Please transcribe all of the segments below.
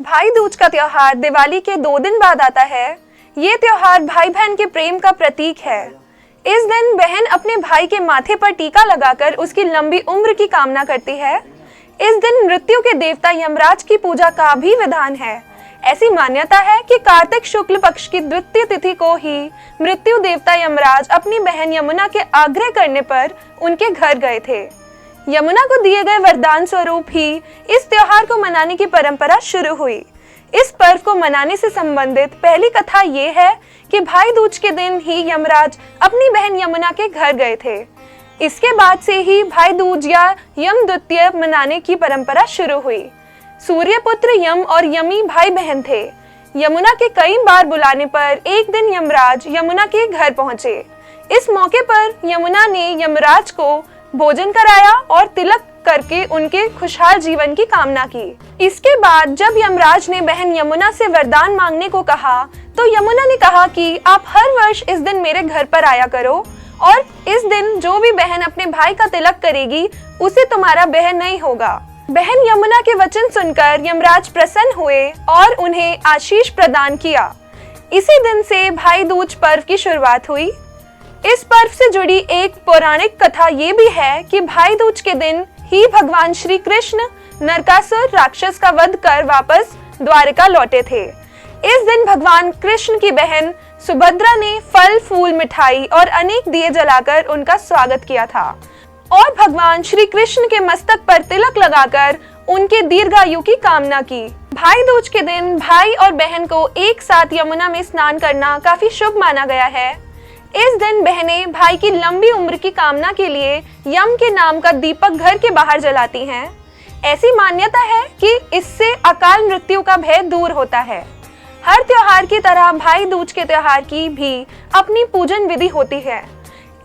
भाई दूज का त्योहार दिवाली के 2 दिन बाद आता है। ये त्योहार भाई बहन के प्रेम का प्रतीक है। इस दिन बहन अपने भाई के माथे पर टीका लगाकर उसकी लंबी उम्र की कामना करती है। इस दिन मृत्यु के देवता यमराज की पूजा का भी विधान है। ऐसी मान्यता है कि कार्तिक शुक्ल पक्ष की द्वितीय तिथि को ही मृत्यु देवता यमराज अपनी बहन यमुना के आग्रह करने पर उनके घर गए थे। यमुना को दिए गए वरदान स्वरूप ही इस त्योहार को मनाने की परंपरा शुरू हुई। इस पर्व को मनाने से संबंधित पहली कथा ये है कि भाई दूज के दिन ही यमराज अपनी बहन यमुना के घर गए थे। इसके बाद से ही भाई दूज या यम द्वितीय मनाने की परंपरा शुरू हुई। सूर्यपुत्र यम और यमी भाई बहन थे। यमुना के कई बार बुलाने पर एक दिन यमराज यमुना के घर पहुंचे। इस मौके पर यमुना ने यमराज को भोजन कराया और तिलक करके उनके खुशहाल जीवन की कामना की। इसके बाद जब यमराज ने बहन यमुना से वरदान मांगने को कहा तो यमुना ने कहा कि आप हर वर्ष इस दिन मेरे घर पर आया करो और इस दिन जो भी बहन अपने भाई का तिलक करेगी उसे तुम्हारा बहन नहीं होगा। बहन यमुना के वचन सुनकर यमराज प्रसन्न हुए और उन्हें आशीष प्रदान किया। इसी दिन से भाई दूज पर्व की शुरुआत हुई। इस पर्व से जुड़ी एक पौराणिक कथा ये भी है कि भाई दूज के दिन ही भगवान श्री कृष्ण नरकासुर राक्षस का वध कर वापस द्वारिका लौटे थे। इस दिन भगवान कृष्ण की बहन सुभद्रा ने फल फूल मिठाई और अनेक दिए जलाकर उनका स्वागत किया था और भगवान श्री कृष्ण के मस्तक पर तिलक लगाकर उनके दीर्घायु की कामना की। भाई दूज के दिन भाई और बहन को एक साथ यमुना में स्नान करना काफी शुभ माना गया है। इस दिन बहनें भाई की लंबी उम्र की कामना के लिए यम के नाम का दीपक घर के बाहर जलाती हैं। ऐसी मान्यता है कि इससे अकाल मृत्यु का भय दूर होता है। हर त्योहार की तरह भाई दूज के त्योहार की भी अपनी पूजन विधि होती है।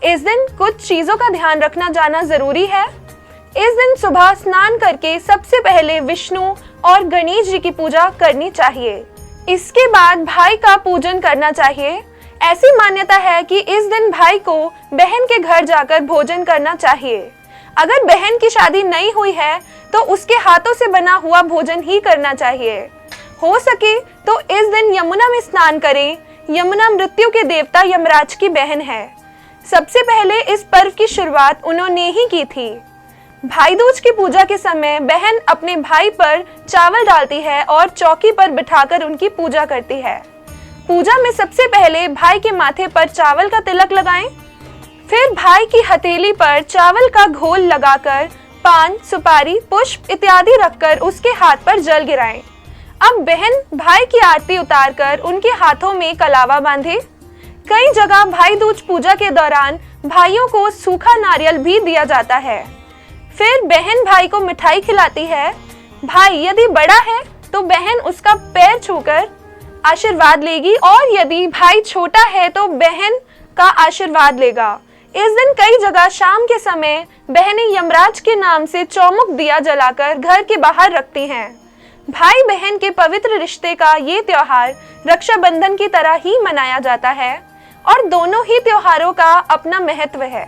इस दिन कुछ चीजों का ध्यान रखना जाना जरूरी है। इस दिन सुबह स्नान करके सबसे पहले विष्णु और गणेश जी की पूजा करनी चाहिए। इसके बाद भाई का पूजन करना चाहिए। ऐसी मान्यता है कि इस दिन भाई को बहन के घर जाकर भोजन करना चाहिए। अगर बहन की शादी नहीं हुई है तो उसके हाथों से बना हुआ भोजन ही करना चाहिए। हो सके तो इस दिन यमुना में स्नान करें। यमुना मृत्यु के देवता यमराज की बहन है। सबसे पहले इस पर्व की शुरुआत उन्होंने ही की थी। भाई दूज की पूजा के समय बहन अपने भाई पर चावल डालती है और चौकी पर बिठाकर उनकी पूजा करती है। पूजा में सबसे पहले भाई के माथे पर चावल का तिलक लगाएं, फिर भाई की हथेली पर चावल का घोल लगाकर पान, सुपारी, पुष्प इत्यादि रखकर उसके हाथ पर जल गिराएं। अब बहन भाई की आरती उतारकर उनके हाथों में कलावा बांधे। कई जगह भाई दूज पूजा के दौरान भाइयों को सूखा नारियल भी दिया जाता है। फिर बहन भाई को मिठाई खिलाती है। भाई यदि बड़ा है तो बहन उसका पैर छूकर आशीर्वाद लेगी और यदि भाई छोटा है तो बहन का आशीर्वाद लेगा। इस दिन कई जगह शाम के समय बहनें यमराज के नाम से चौमुख दिया जलाकर घर के बाहर रखती हैं। भाई बहन के पवित्र रिश्ते का ये त्योहार रक्षाबंधन की तरह ही मनाया जाता है और दोनों ही त्योहारों का अपना महत्व है।